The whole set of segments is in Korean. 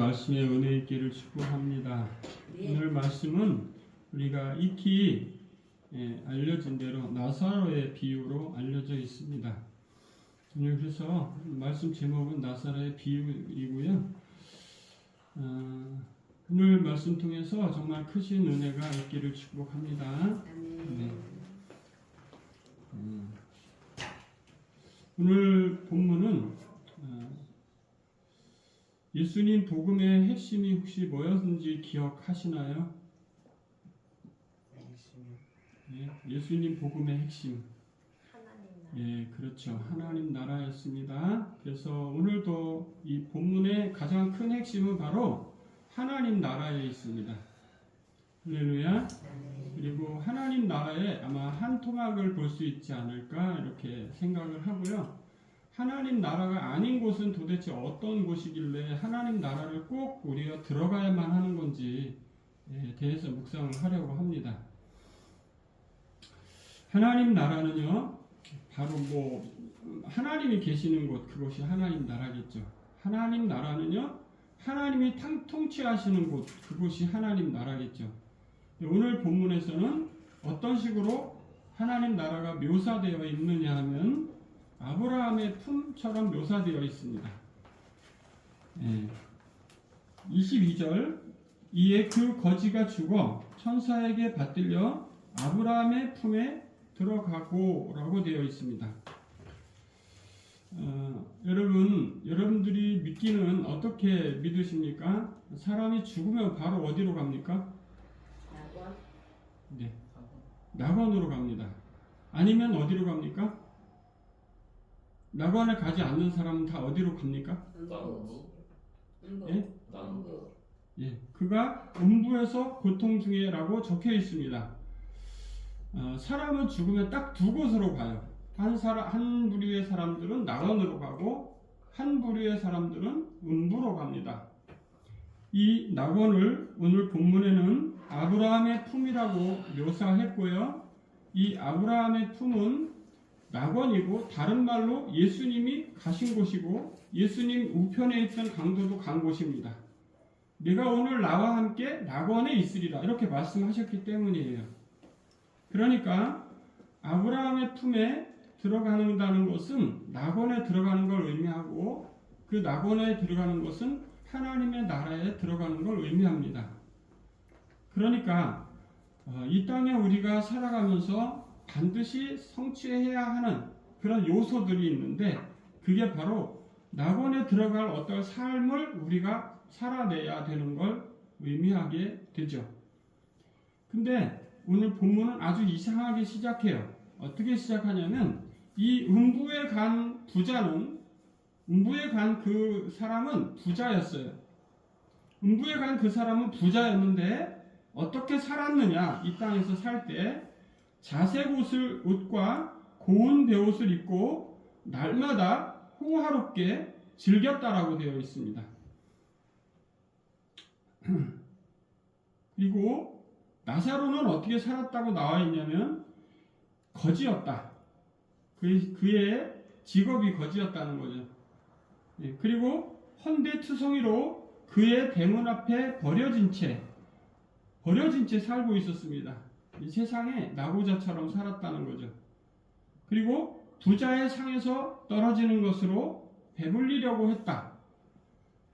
말씀의 은혜 있기를 축복합니다. 네. 오늘 말씀은 우리가 익히 알려진 대로 나사로의 비유로 알려져 있습니다. 오늘 그래서 말씀 제목은 나사로의 비유이고요. 오늘 말씀 통해서 정말 크신 은혜가 있기를 축복합니다. 네. 오늘 본문은 예수님 복음의 핵심이 혹시 뭐였는지 기억하시나요? 네, 예수님 복음의 핵심. 예, 그렇죠. 하나님 나라였습니다. 그래서 오늘도 이 본문의 가장 큰 핵심은 바로 하나님 나라에 있습니다. 할렐루야. 그리고 하나님 나라에 아마 한 토막을 볼 수 있지 않을까 이렇게 생각을 하고요. 하나님 나라가 아닌 곳은 도대체 어떤 곳이길래 하나님 나라를 꼭 우리가 들어가야만 하는 건지에 대해서 묵상을 하려고 합니다. 하나님 나라는요, 바로 하나님이 계시는 곳, 그곳이 하나님 나라겠죠. 하나님 나라는요, 하나님이 통치하시는 곳, 그곳이 하나님 나라겠죠. 오늘 본문에서는 어떤 식으로 하나님 나라가 묘사되어 있느냐 하면 아브라함의 품처럼 묘사되어 있습니다. 22절 이에 그 거지가 죽어 천사에게 받들려 아브라함의 품에 들어가고 라고 되어 있습니다. 여러분들이 믿기는 어떻게 믿으십니까? 사람이 죽으면 바로 어디로 갑니까? 낙원? 네, 낙원으로 갑니다. 아니면 어디로 갑니까? 낙원에 가지 않는 사람은 다 어디로 갑니까? 예? 예, 그가 음부에서 고통 중에라고 적혀 있습니다. 사람은 죽으면 딱 두 곳으로 가요. 한 부류의 사람들은 낙원으로 가고 한 부류의 사람들은 음부로 갑니다. 이 낙원을 오늘 본문에는 아브라함의 품이라고 묘사했고요. 이 아브라함의 품은 낙원이고 다른 말로 예수님이 가신 곳이고 예수님 우편에 있던 강도도 간 곳입니다. 내가 오늘 나와 함께 낙원에 있으리라 이렇게 말씀하셨기 때문이에요. 그러니까 아브라함의 품에 들어간다는 것은 낙원에 들어가는 걸 의미하고 그 낙원에 들어가는 것은 하나님의 나라에 들어가는 걸 의미합니다. 그러니까 이 땅에 우리가 살아가면서 반드시 성취해야 하는 그런 요소들이 있는데 그게 바로 낙원에 들어갈 어떤 삶을 우리가 살아내야 되는 걸 의미하게 되죠. 근데 오늘 본문은 아주 이상하게 시작해요. 어떻게 시작하냐면 이 음부에 간 그 사람은 부자였어요. 음부에 간 그 사람은 부자였는데 어떻게 살았느냐? 이 땅에서 살 때 자색 옷과 고운 베옷을 입고 날마다 호화롭게 즐겼다라고 되어 있습니다. 그리고 나사로는 어떻게 살았다고 나와 있냐면 거지였다. 그의 직업이 거지였다는 거죠. 그리고 헌데투성이로 그의 대문 앞에 버려진 채 살고 있었습니다. 이 세상에 나고자처럼 살았다는 거죠. 그리고 부자의 상에서 떨어지는 것으로 배불리려고 했다.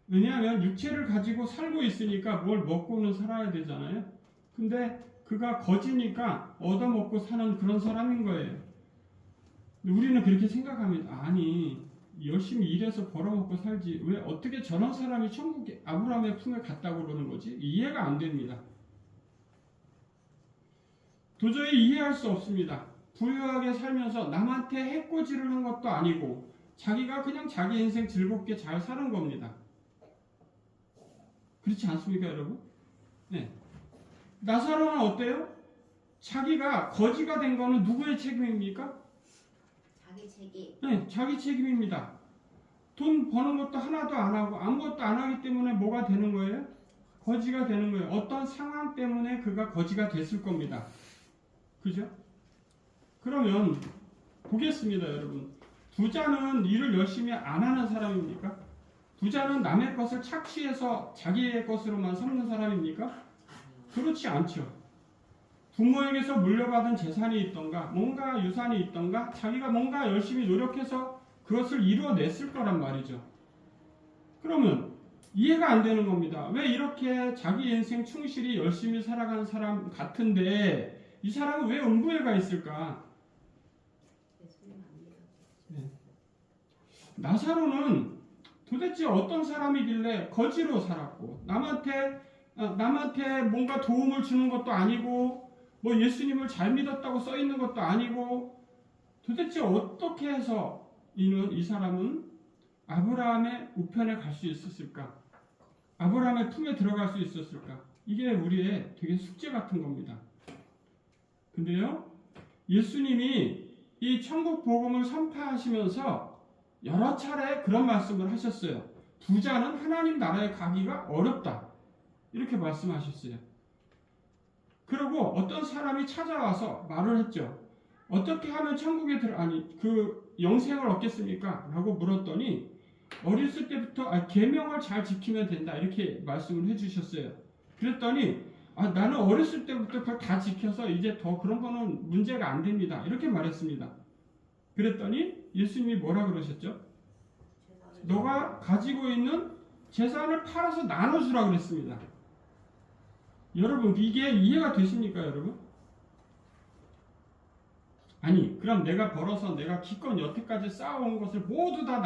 왜냐하면 육체를 가지고 살고 있으니까 뭘 먹고는 살아야 되잖아요. 근데 그가 거지니까 얻어먹고 사는 그런 사람인 거예요. 우리는 그렇게 생각합니다. 아니, 열심히 일해서 벌어먹고 살지 왜 어떻게 저런 사람이 천국에 아브라함의 품에 갔다고 그러는 거지? 이해가 안 됩니다. 도저히 이해할 수 없습니다. 부유하게 살면서 남한테 해코지르는 것도 아니고 자기가 그냥 자기 인생 즐겁게 잘 사는 겁니다. 그렇지 않습니까, 여러분? 네. 나사로는 어때요? 자기가 거지가 된 거는 누구의 책임입니까? 자기 책임. 네, 자기 책임입니다. 돈 버는 것도 하나도 안 하고 아무것도 안 하기 때문에 뭐가 되는 거예요? 거지가 되는 거예요. 어떤 상황 때문에 그가 거지가 됐을 겁니다. 그죠? 그러면 보겠습니다, 여러분. 부자는 일을 열심히 안 하는 사람입니까? 부자는 남의 것을 착취해서 자기의 것으로만 삼는 사람입니까? 그렇지 않죠. 부모에게서 물려받은 재산이 있던가 뭔가 유산이 있던가 자기가 뭔가 열심히 노력해서 그것을 이루어냈을 거란 말이죠. 그러면 이해가 안 되는 겁니다. 왜 이렇게 자기 인생 충실히 열심히 살아가는 사람 같은데 이 사람은 왜 음부에 가 있을까? 네. 나사로는 도대체 어떤 사람이길래 거지로 살았고 남한테 뭔가 도움을 주는 것도 아니고 뭐 예수님을 잘 믿었다고 써 있는 것도 아니고 도대체 어떻게 해서 이 사람은 아브라함의 우편에 갈 수 있었을까? 아브라함의 품에 들어갈 수 있었을까? 이게 우리의 되게 숙제 같은 겁니다. 근데요, 예수님이 이 천국 복음을 선포하시면서 여러 차례 그런 말씀을 하셨어요. 부자는 하나님 나라에 가기가 어렵다. 이렇게 말씀하셨어요. 그리고 어떤 사람이 찾아와서 말을 했죠. 어떻게 하면 천국에 그 영생을 얻겠습니까? 라고 물었더니 어렸을 때부터 계명을 잘 지키면 된다. 이렇게 말씀을 해주셨어요. 그랬더니 나는 어렸을 때부터 그걸 다 지켜서 이제 더 그런 거는 문제가 안 됩니다. 이렇게 말했습니다. 그랬더니 예수님이 뭐라 그러셨죠? 너가 가지고 있는 재산을 팔아서 나눠주라 그랬습니다. 여러분 이게 이해가 되십니까 여러분? 아니 그럼 내가 벌어서 내가 기껏 여태까지 쌓아온 것을 모두 다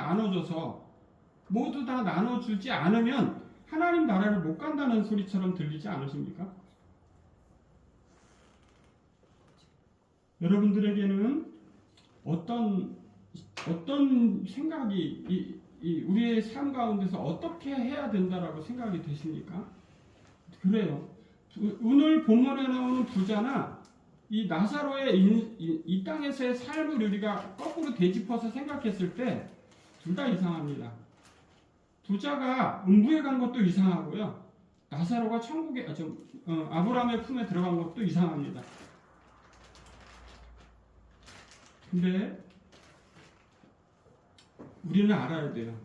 나눠주지 않으면 하나님 나라를 못 간다는 소리처럼 들리지 않으십니까? 여러분들에게는 어떤 생각이 우리의 삶 가운데서 어떻게 해야 된다라고 생각이 되십니까? 그래요. 오늘 본문에 나오는 부자나 이 나사로의 이 땅에서의 삶을 우리가 거꾸로 되짚어서 생각했을 때 둘 다 이상합니다. 부자가 음부에 간 것도 이상하고요. 나사로가 천국에 아브라함의 품에 들어간 것도 이상합니다. 근데 우리는 알아야 돼요.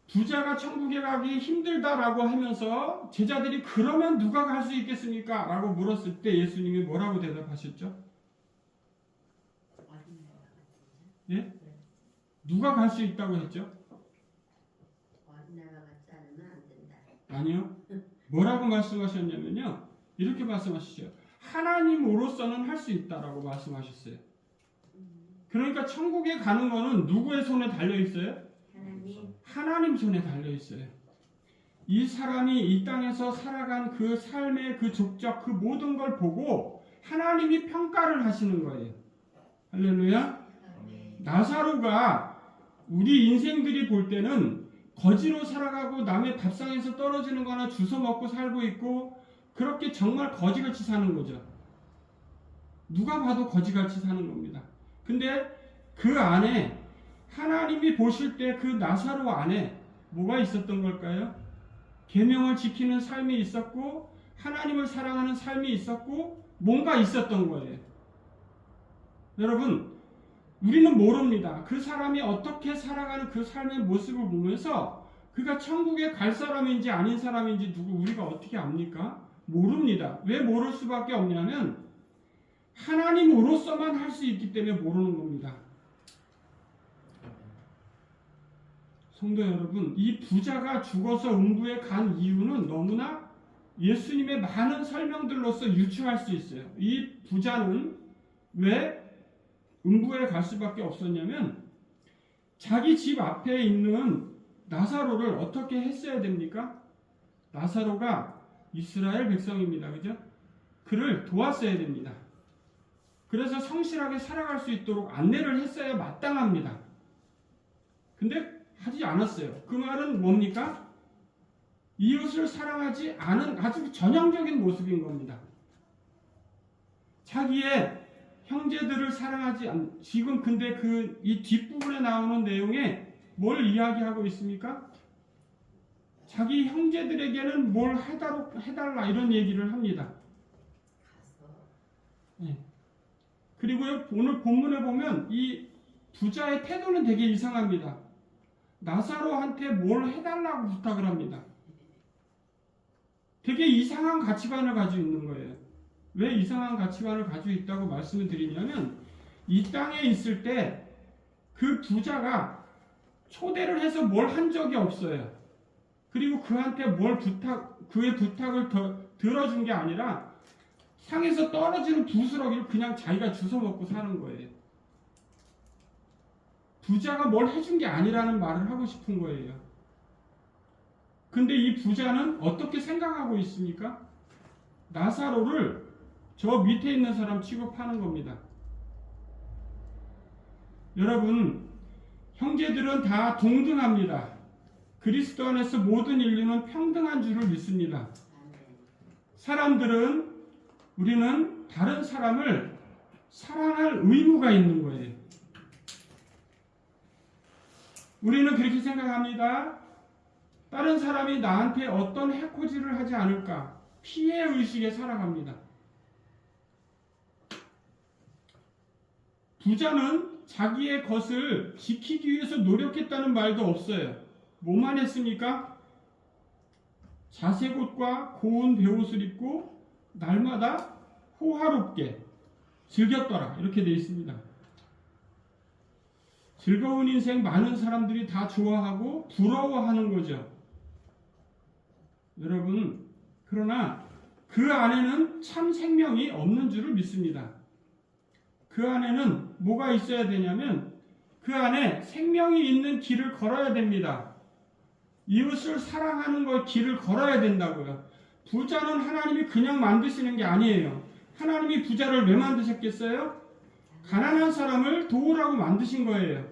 부자가 천국에 가기 힘들다라고 하면서 제자들이 그러면 누가 갈 수 있겠습니까? 라고 물었을 때 예수님이 뭐라고 대답하셨죠? 예? 누가 갈 수 있다고 했죠? 아니요. 뭐라고 말씀하셨냐면요. 이렇게 말씀하시죠. 하나님으로서는 할 수 있다라고 말씀하셨어요. 그러니까 천국에 가는 거는 누구의 손에 달려 있어요? 하나님 손에 달려 있어요. 이 사람이 이 땅에서 살아간 그 삶의 그 족적 그 모든 걸 보고 하나님이 평가를 하시는 거예요. 할렐루야. 나사로가 우리 인생들이 볼 때는 거지로 살아가고 남의 밥상에서 떨어지는 거나 주워 먹고 살고 있고 그렇게 정말 거지같이 사는 거죠. 누가 봐도 거지같이 사는 겁니다. 근데 그 안에 하나님이 보실 때 그 나사로 안에 뭐가 있었던 걸까요? 계명을 지키는 삶이 있었고 하나님을 사랑하는 삶이 있었고 뭔가 있었던 거예요. 여러분 우리는 모릅니다. 그 사람이 어떻게 살아가는 그 삶의 모습을 보면서 그가 천국에 갈 사람인지 아닌 사람인지 우리가 어떻게 압니까? 모릅니다. 왜 모를 수밖에 없냐면 하나님으로서만 할 수 있기 때문에 모르는 겁니다. 성도 여러분, 이 부자가 죽어서 음부에 간 이유는 너무나 예수님의 많은 설명들로서 유추할 수 있어요. 이 부자는 왜 음부에 갈 수밖에 없었냐면 자기 집 앞에 있는 나사로를 어떻게 했어야 됩니까? 나사로가 이스라엘 백성입니다. 그죠? 그를 도왔어야 됩니다. 그래서 성실하게 살아갈 수 있도록 안내를 했어야 마땅합니다. 근데 하지 않았어요. 그 말은 뭡니까? 이웃을 사랑하지 않은 아주 전형적인 모습인 겁니다. 자기의 형제들을 사랑하지 지금 근데 이 뒷부분에 나오는 내용에 뭘 이야기하고 있습니까? 자기 형제들에게는 뭘 해달라 이런 얘기를 합니다. 네. 그리고요 오늘 본문에 보면 이 부자의 태도는 되게 이상합니다. 나사로한테 뭘 해달라고 부탁을 합니다. 되게 이상한 가치관을 가지고 있는 거예요. 왜 이상한 가치관을 가지고 있다고 말씀을 드리냐면 이 땅에 있을 때 그 부자가 초대를 해서 뭘 한 적이 없어요. 그리고 그한테 그의 부탁을 들어준 게 아니라 상에서 떨어지는 부스러기를 그냥 자기가 주워 먹고 사는 거예요. 부자가 뭘 해준 게 아니라는 말을 하고 싶은 거예요. 근데 이 부자는 어떻게 생각하고 있습니까? 나사로를 저 밑에 있는 사람 취급하는 겁니다. 여러분, 형제들은 다 동등합니다. 그리스도 안에서 모든 인류는 평등한 줄을 믿습니다. 우리는 다른 사람을 사랑할 의무가 있는 거예요. 우리는 그렇게 생각합니다. 다른 사람이 나한테 어떤 해코지를 하지 않을까 피해 의식에 살아갑니다. 부자는 자기의 것을 지키기 위해서 노력했다는 말도 없어요. 뭐만 했습니까? 자색옷과 고운 베옷을 입고 날마다 호화롭게 즐겼더라. 이렇게 되어 있습니다. 즐거운 인생 많은 사람들이 다 좋아하고 부러워하는 거죠. 여러분, 그러나 그 안에는 참 생명이 없는 줄을 믿습니다. 그 안에는 뭐가 있어야 되냐면 그 안에 생명이 있는 길을 걸어야 됩니다. 이웃을 사랑하는 길을 걸어야 된다고요. 부자는 하나님이 그냥 만드시는 게 아니에요. 하나님이 부자를 왜 만드셨겠어요? 가난한 사람을 도우라고 만드신 거예요.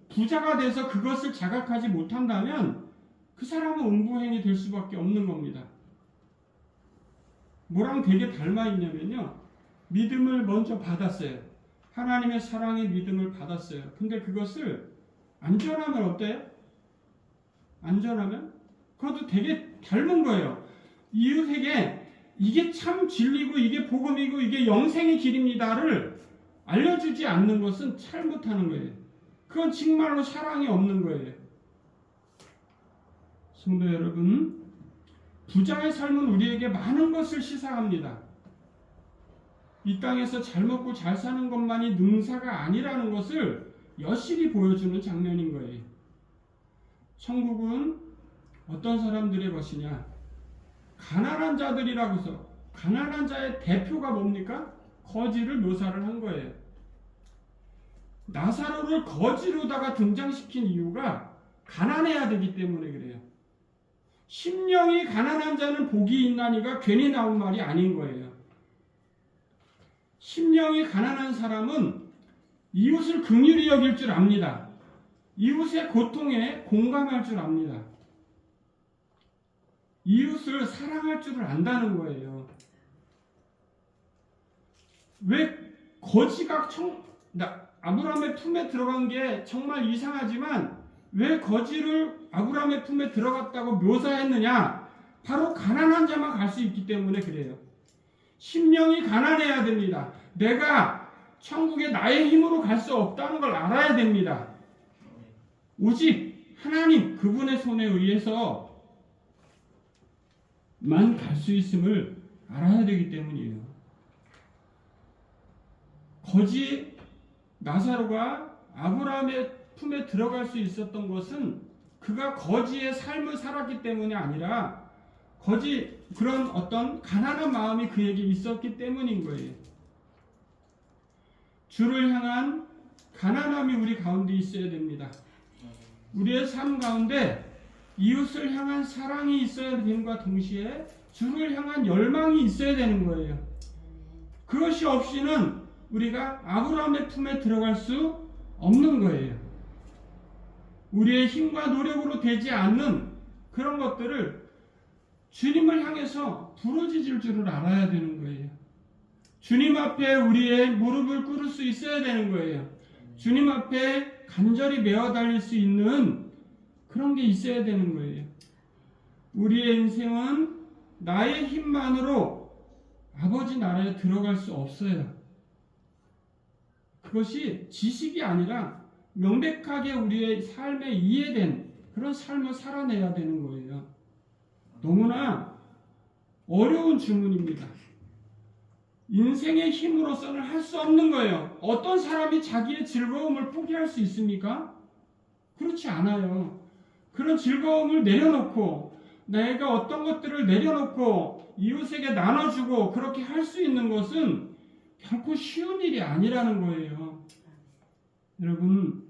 부자가 돼서 그것을 자각하지 못한다면 그 사람은 음부행이 될 수밖에 없는 겁니다. 뭐랑 되게 닮아 있냐면요. 믿음을 먼저 받았어요. 하나님의 사랑의 믿음을 받았어요. 근데 그것을 안전하면 어때요? 안전하면? 그것도 되게 닮은 거예요. 이웃에게 이게 참 진리고 이게 복음이고 이게 영생의 길입니다를 알려주지 않는 것은 잘못하는 거예요. 그건 정말로 사랑이 없는 거예요. 성도 여러분, 부자의 삶은 우리에게 많은 것을 시사합니다. 이 땅에서 잘 먹고 잘 사는 것만이 능사가 아니라는 것을 여실히 보여주는 장면인 거예요. 천국은 어떤 사람들의 것이냐? 가난한 자들이라고 해서 가난한 자의 대표가 뭡니까? 거지를 묘사를 한 거예요. 나사로를 거지로다가 등장시킨 이유가 가난해야 되기 때문에 그래요. 심령이 가난한 자는 복이 있나니가 괜히 나온 말이 아닌 거예요. 심령이 가난한 사람은 이웃을 긍휼히 여길 줄 압니다. 이웃의 고통에 공감할 줄 압니다. 이웃을 사랑할 줄을 안다는 거예요. 왜 거지가 아브라함의 품에 들어간 게 정말 이상하지만 왜 거지를 아브라함의 품에 들어갔다고 묘사했느냐? 바로 가난한 자만 갈 수 있기 때문에 그래요. 심령이 가난해야 됩니다. 내가 천국에 나의 힘으로 갈 수 없다는 걸 알아야 됩니다. 오직 하나님 그분의 손에 의해서만 갈 수 있음을 알아야 되기 때문이에요. 거지 나사로가 아브라함의 품에 들어갈 수 있었던 것은 그가 거지의 삶을 살았기 때문이 아니라 그런 어떤 가난한 마음이 그에게 있었기 때문인 거예요. 주를 향한 가난함이 우리 가운데 있어야 됩니다. 우리의 삶 가운데 이웃을 향한 사랑이 있어야 됨과 동시에 주를 향한 열망이 있어야 되는 거예요. 그것이 없이는 우리가 아브라함의 품에 들어갈 수 없는 거예요. 우리의 힘과 노력으로 되지 않는 그런 것들을 주님을 향해서 부르짖을 줄을 알아야 되는 거예요. 주님 앞에 우리의 무릎을 꿇을 수 있어야 되는 거예요. 주님 앞에 간절히 메어 달릴 수 있는 그런 게 있어야 되는 거예요. 우리의 인생은 나의 힘만으로 아버지 나라에 들어갈 수 없어요. 그것이 지식이 아니라 명백하게 우리의 삶에 이해된 그런 삶을 살아내야 되는 거예요. 너무나 어려운 주문입니다. 인생의 힘으로서는 할 수 없는 거예요. 어떤 사람이 자기의 즐거움을 포기할 수 있습니까? 그렇지 않아요. 그런 즐거움을 내려놓고 내가 어떤 것들을 내려놓고 이웃에게 나눠주고 그렇게 할 수 있는 것은 결코 쉬운 일이 아니라는 거예요. 여러분,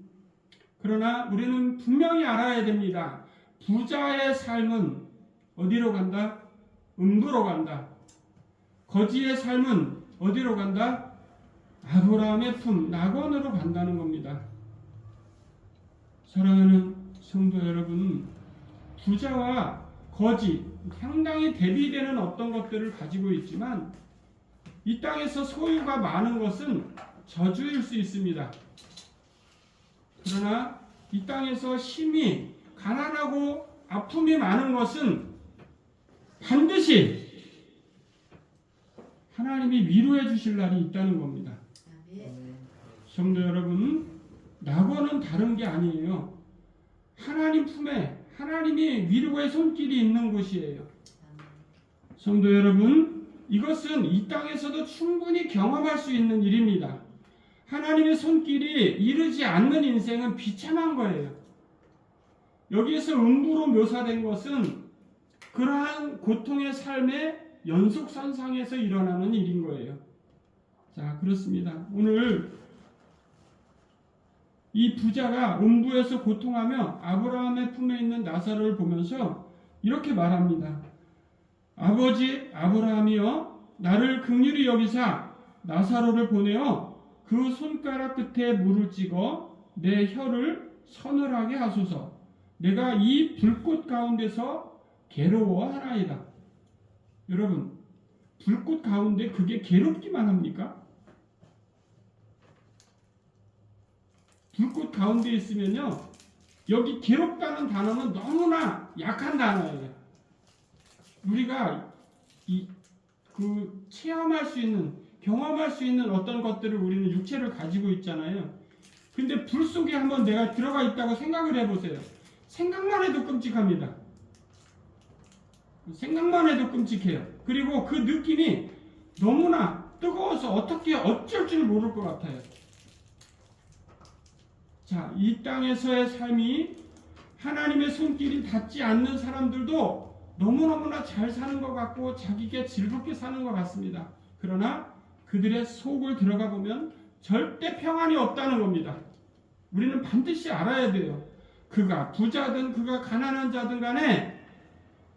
그러나 우리는 분명히 알아야 됩니다. 부자의 삶은 어디로 간다? 음부로 간다. 거지의 삶은 어디로 간다? 아브라함의 품, 낙원으로 간다는 겁니다. 사랑하는 성도 여러분, 부자와 거지, 상당히 대비되는 어떤 것들을 가지고 있지만 이 땅에서 소유가 많은 것은 저주일 수 있습니다. 그러나 이 땅에서 심히 가난하고 아픔이 많은 것은 반드시 하나님이 위로해 주실 날이 있다는 겁니다. 성도 여러분, 낙원은 다른 게 아니에요. 하나님 품에 하나님이 위로의 손길이 있는 곳이에요. 성도 여러분, 이것은 이 땅에서도 충분히 경험할 수 있는 일입니다. 하나님의 손길이 이르지 않는 인생은 비참한 거예요. 여기에서 음부로 묘사된 것은 그러한 고통의 삶의 연속선상에서 일어나는 일인 거예요. 자, 그렇습니다. 오늘 이 부자가 음부에서 고통하며 아브라함의 품에 있는 나사로를 보면서 이렇게 말합니다. 아버지 아브라함이여, 나를 긍휼히 여기사 나사로를 보내어 그 손가락 끝에 물을 찍어 내 혀를 서늘하게 하소서. 내가 이 불꽃 가운데서 괴로워하나이다. 여러분, 불꽃 가운데 그게 괴롭기만 합니까? 불꽃 가운데 있으면요, 여기 괴롭다는 단어는 너무나 약한 단어예요. 우리가 체험할 수 있는, 경험할 수 있는 어떤 것들을 우리는 육체를 가지고 있잖아요. 근데 불 속에 한번 내가 들어가 있다고 생각을 해보세요. 생각만 해도 끔찍합니다. 생각만 해도 끔찍해요. 그리고 그 느낌이 너무나 뜨거워서 어쩔 줄 모를 것 같아요. 자, 이 땅에서의 삶이 하나님의 손길이 닿지 않는 사람들도 너무너무나 잘 사는 것 같고 자기가 즐겁게 사는 것 같습니다. 그러나 그들의 속을 들어가 보면 절대 평안이 없다는 겁니다. 우리는 반드시 알아야 돼요. 그가 부자든 그가 가난한 자든 간에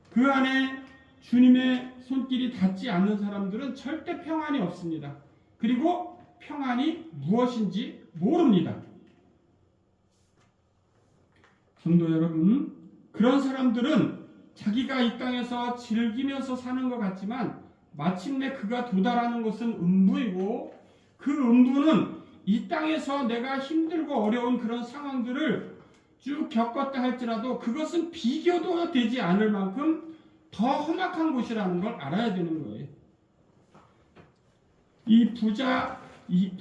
그 안에 주님의 손길이 닿지 않는 사람들은 절대 평안이 없습니다. 그리고 평안이 무엇인지 모릅니다. 성도 여러분, 그런 사람들은 자기가 이 땅에서 즐기면서 사는 것 같지만 마침내 그가 도달하는 것은 음부이고, 그 음부는 이 땅에서 내가 힘들고 어려운 그런 상황들을 쭉 겪었다 할지라도 그것은 비교도 되지 않을 만큼 더 험악한 곳이라는 걸 알아야 되는 거예요. 이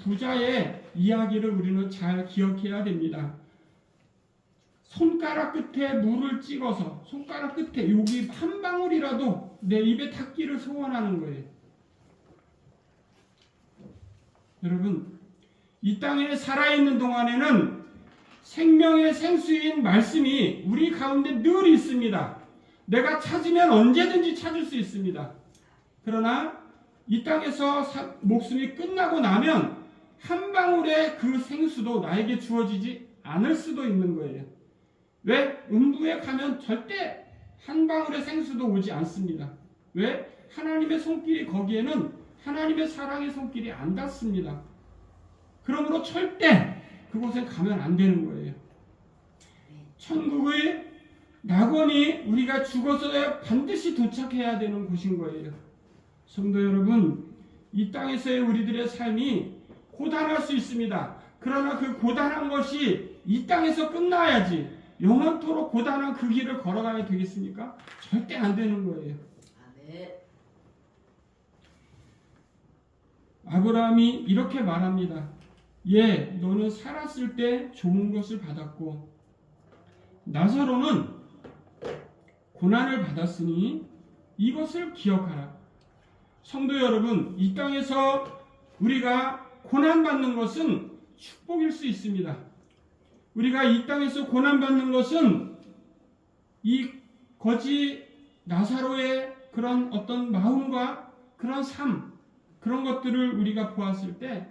부자의 이야기를 우리는 잘 기억해야 됩니다. 손가락 끝에 물을 찍어서, 손가락 끝에 여기 한 방울이라도 내 입에 닿기를 소원하는 거예요. 여러분, 이 땅에 살아있는 동안에는 생명의 생수인 말씀이 우리 가운데 늘 있습니다. 내가 찾으면 언제든지 찾을 수 있습니다. 그러나 이 땅에서 목숨이 끝나고 나면 한 방울의 그 생수도 나에게 주어지지 않을 수도 있는 거예요. 왜? 음부에 가면 절대 한 방울의 생수도 오지 않습니다. 왜? 하나님의 손길이 거기에는 하나님의 사랑의 손길이 안 닿습니다. 그러므로 절대 그곳에 가면 안 되는 거예요. 천국의 낙원이 우리가 죽어서야 반드시 도착해야 되는 곳인 거예요. 성도 여러분, 이 땅에서의 우리들의 삶이 고단할 수 있습니다. 그러나 그 고단한 것이 이 땅에서 끝나야지 영원토록 고단한 그 길을 걸어가야 되겠습니까? 절대 안 되는 거예요. 아브라함이 이렇게 말합니다. 예, 너는 살았을 때 좋은 것을 받았고 나사로는 고난을 받았으니 이것을 기억하라. 성도 여러분, 이 땅에서 우리가 고난받는 것은 축복일 수 있습니다. 우리가 이 땅에서 고난받는 것은 이 거지 나사로의 그런 어떤 마음과 그런 삶, 그런 것들을 우리가 보았을 때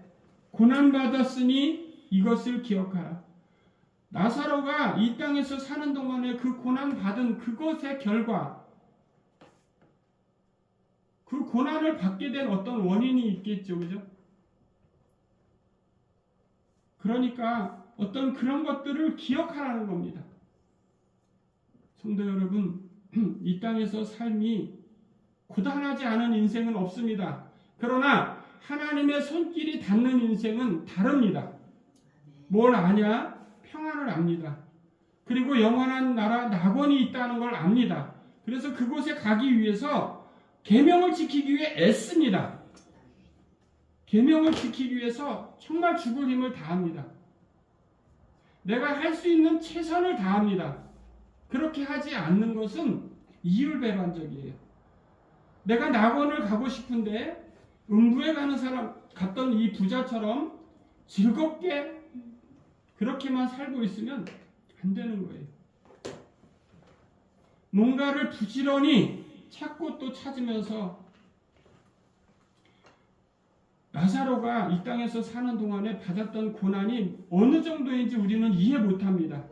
고난받았으니 이것을 기억하라. 나사로가 이 땅에서 사는 동안에 그 고난받은 그것의 결과, 그 고난을 받게 된 어떤 원인이 있겠죠. 그죠? 그러니까 어떤 그런 것들을 기억하라는 겁니다. 성도 여러분, 이 땅에서 삶이 고단하지 않은 인생은 없습니다. 그러나 하나님의 손길이 닿는 인생은 다릅니다. 뭘 아냐? 평안을 압니다. 그리고 영원한 나라 낙원이 있다는 걸 압니다. 그래서 그곳에 가기 위해서 계명을 지키기 위해 애씁니다. 계명을 지키기 위해서 정말 죽을 힘을 다합니다. 내가 할 수 있는 최선을 다합니다. 그렇게 하지 않는 것은 이율배반적이에요. 내가 낙원을 가고 싶은데 음부에 가는 사람, 갔던 이 부자처럼 즐겁게 그렇게만 살고 있으면 안 되는 거예요. 뭔가를 부지런히 찾고 또 찾으면서 나사로가 이 땅에서 사는 동안에 받았던 고난이 어느 정도인지 우리는 이해 못합니다.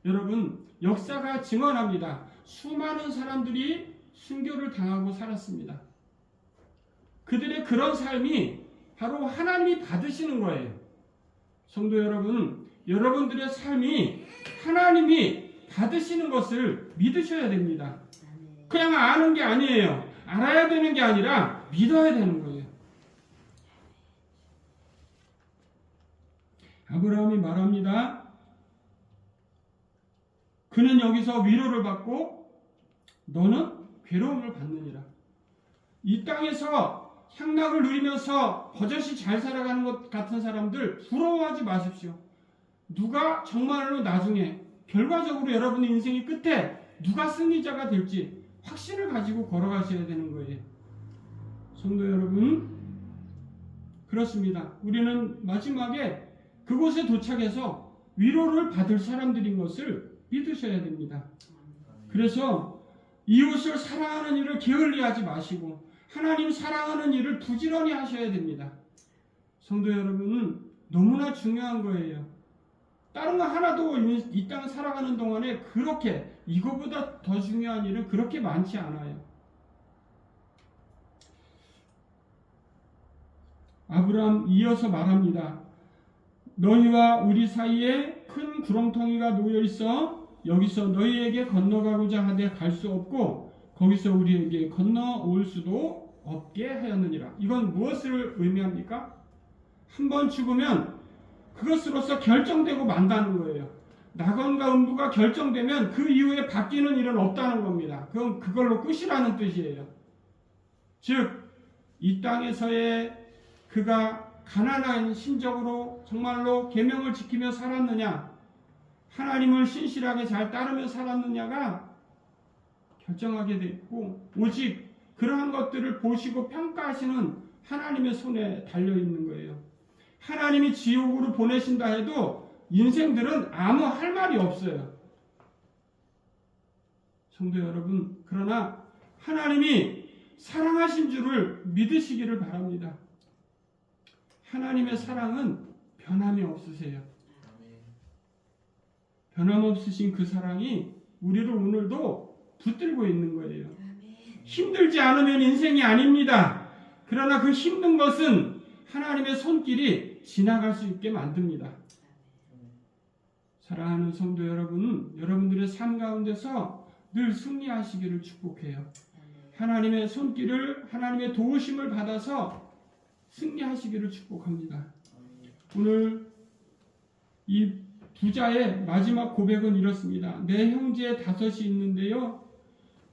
여러분, 역사가 증언합니다. 수많은 사람들이 순교를 당하고 살았습니다. 그들의 그런 삶이 바로 하나님이 받으시는 거예요. 성도 여러분, 여러분들의 삶이 하나님이 받으시는 것을 믿으셔야 됩니다. 그냥 아는 게 아니에요. 알아야 되는 게 아니라 믿어야 되는 거예요. 아브라함이 말합니다. 그는 여기서 위로를 받고 너는 괴로움을 받느니라. 이 땅에서 향락을 누리면서 버젓이 잘 살아가는 것 같은 사람들 부러워하지 마십시오. 누가 정말로 나중에 결과적으로 여러분의 인생의 끝에 누가 승리자가 될지 확신을 가지고 걸어가셔야 되는 거예요. 성도 여러분, 그렇습니다. 우리는 마지막에 그곳에 도착해서 위로를 받을 사람들인 것을 믿으셔야 됩니다. 그래서 이웃을 사랑하는 일을 게을리하지 마시고 하나님 사랑하는 일을 부지런히 하셔야 됩니다. 성도 여러분, 너무나 중요한 거예요. 다른 거 하나도 이 땅 살아가는 동안에 그렇게 이거보다 더 중요한 일은 그렇게 많지 않아요. 아브라함 이어서 말합니다. 너희와 우리 사이에 큰 구렁텅이가 놓여 있어 여기서 너희에게 건너가고자 하되 갈 수 없고 거기서 우리에게 건너올 수도 없게 하였느니라. 이건 무엇을 의미합니까? 한번 죽으면 그것으로서 결정되고 만다는 거예요. 낙원과 음부가 결정되면 그 이후에 바뀌는 일은 없다는 겁니다. 그건 그걸로 끝이라는 뜻이에요. 즉, 이 땅에서의 그가 가난한 심적으로 정말로 계명을 지키며 살았느냐, 하나님을 신실하게 잘 따르며 살았느냐가 결정하게 돼 있고, 오직 그러한 것들을 보시고 평가하시는 하나님의 손에 달려 있는 거예요. 하나님이 지옥으로 보내신다 해도 인생들은 아무 할 말이 없어요. 성도 여러분, 그러나 하나님이 사랑하신 줄을 믿으시기를 바랍니다. 하나님의 사랑은 변함이 없으세요. 변함없으신 그 사랑이 우리를 오늘도 붙들고 있는 거예요. 힘들지 않으면 인생이 아닙니다. 그러나 그 힘든 것은 하나님의 손길이 지나갈 수 있게 만듭니다. 사랑하는 성도 여러분, 여러분들의 삶 가운데서 늘 승리하시기를 축복해요. 하나님의 손길을, 하나님의 도우심을 받아서 승리하시기를 축복합니다. 오늘 이 부자의 마지막 고백은 이렇습니다. 내 형제 5이 있는데요.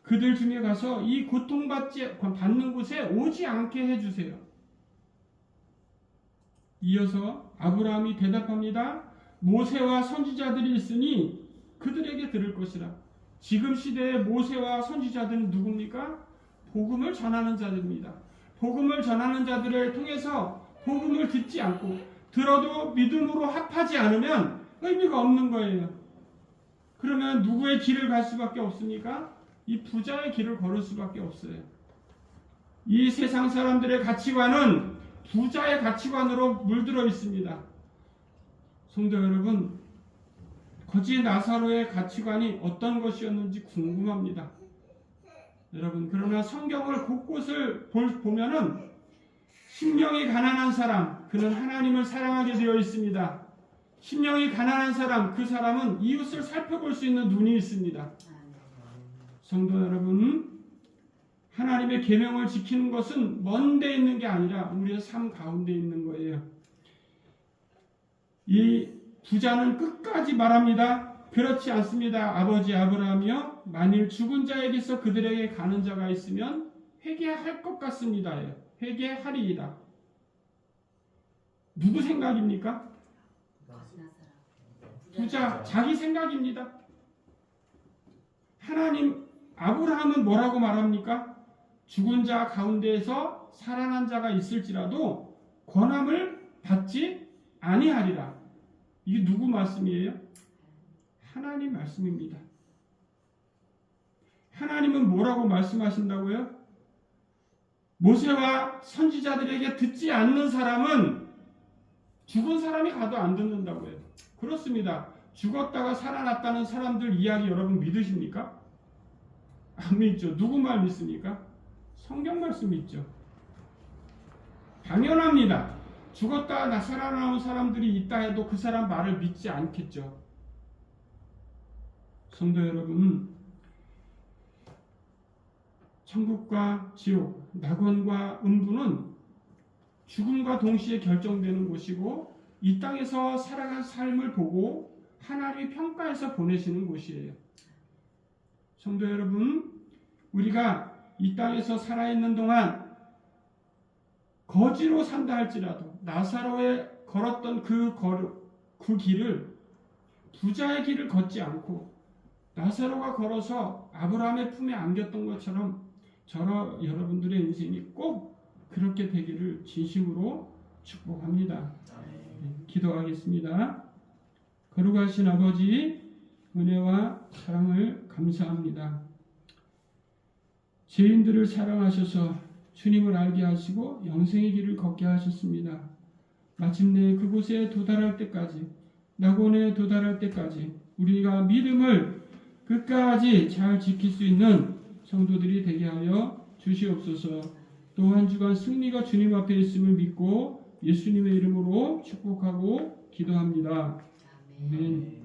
그들 중에 가서 이 고통받는 곳에 오지 않게 해주세요. 이어서 아브라함이 대답합니다. 모세와 선지자들이 있으니 그들에게 들을 것이라. 지금 시대의 모세와 선지자들은 누굽니까? 복음을 전하는 자들입니다. 복음을 전하는 자들을 통해서 복음을 듣지 않고 들어도 믿음으로 합하지 않으면 의미가 없는 거예요. 그러면 누구의 길을 갈 수밖에 없습니까? 이 부자의 길을 걸을 수밖에 없어요. 이 세상 사람들의 가치관은 부자의 가치관으로 물들어 있습니다. 성도 여러분, 거지 나사로의 가치관이 어떤 것이었는지 궁금합니다. 여러분, 그러나 성경을 곳곳을 보면은 심령이 가난한 사람, 그는 하나님을 사랑하게 되어 있습니다. 심령이 가난한 사람, 그 사람은 이웃을 살펴볼 수 있는 눈이 있습니다. 성도 여러분, 하나님의 계명을 지키는 것은 먼 데 있는 게 아니라 우리의 삶 가운데 있는 거예요. 이 부자는 끝까지 말합니다. 그렇지 않습니다. 아버지 아브라함이여, 만일 죽은 자에게서 그들에게 가는 자가 있으면 회개할 것 같습니다. 회개하리이다. 누구 생각입니까? 부자, 자기 생각입니다. 하나님, 아브라함은 뭐라고 말합니까? 죽은 자 가운데에서 살아난 자가 있을지라도 권함을 받지 아니하리라. 이게 누구 말씀이에요? 하나님 말씀입니다. 하나님은 뭐라고 말씀하신다고요? 모세와 선지자들에게 듣지 않는 사람은 죽은 사람이 가도 안 듣는다고요. 그렇습니다. 죽었다가 살아났다는 사람들 이야기 여러분 믿으십니까? 안 믿죠. 누구 말 믿습니까? 성경 말씀 믿죠. 당연합니다. 죽었다가 살아나온 사람들이 있다 해도 그 사람 말을 믿지 않겠죠. 성도 여러분, 천국과 지옥, 낙원과 음부는 죽음과 동시에 결정되는 곳이고 이 땅에서 살아간 삶을 보고 하나님이 평가해서 보내시는 곳이에요. 성도 여러분, 우리가 이 땅에서 살아있는 동안 거지로 산다 할지라도 나사로의 걸었던 그 길을 부자의 길을 걷지 않고 나사로가 걸어서 아브라함의 품에 안겼던 것처럼 여러분들의 인생이 꼭 그렇게 되기를 진심으로 축복합니다. 기도하겠습니다. 거룩하신 아버지, 은혜와 사랑을 감사합니다. 죄인들을 사랑하셔서 주님을 알게 하시고 영생의 길을 걷게 하셨습니다. 마침내 그곳에 도달할 때까지, 낙원에 도달할 때까지 우리가 믿음을 끝까지 잘 지킬 수 있는 성도들이 되게 하여 주시옵소서. 또 한 주간 승리가 주님 앞에 있음을 믿고 예수님의 이름으로 축복하고 기도합니다. 아멘.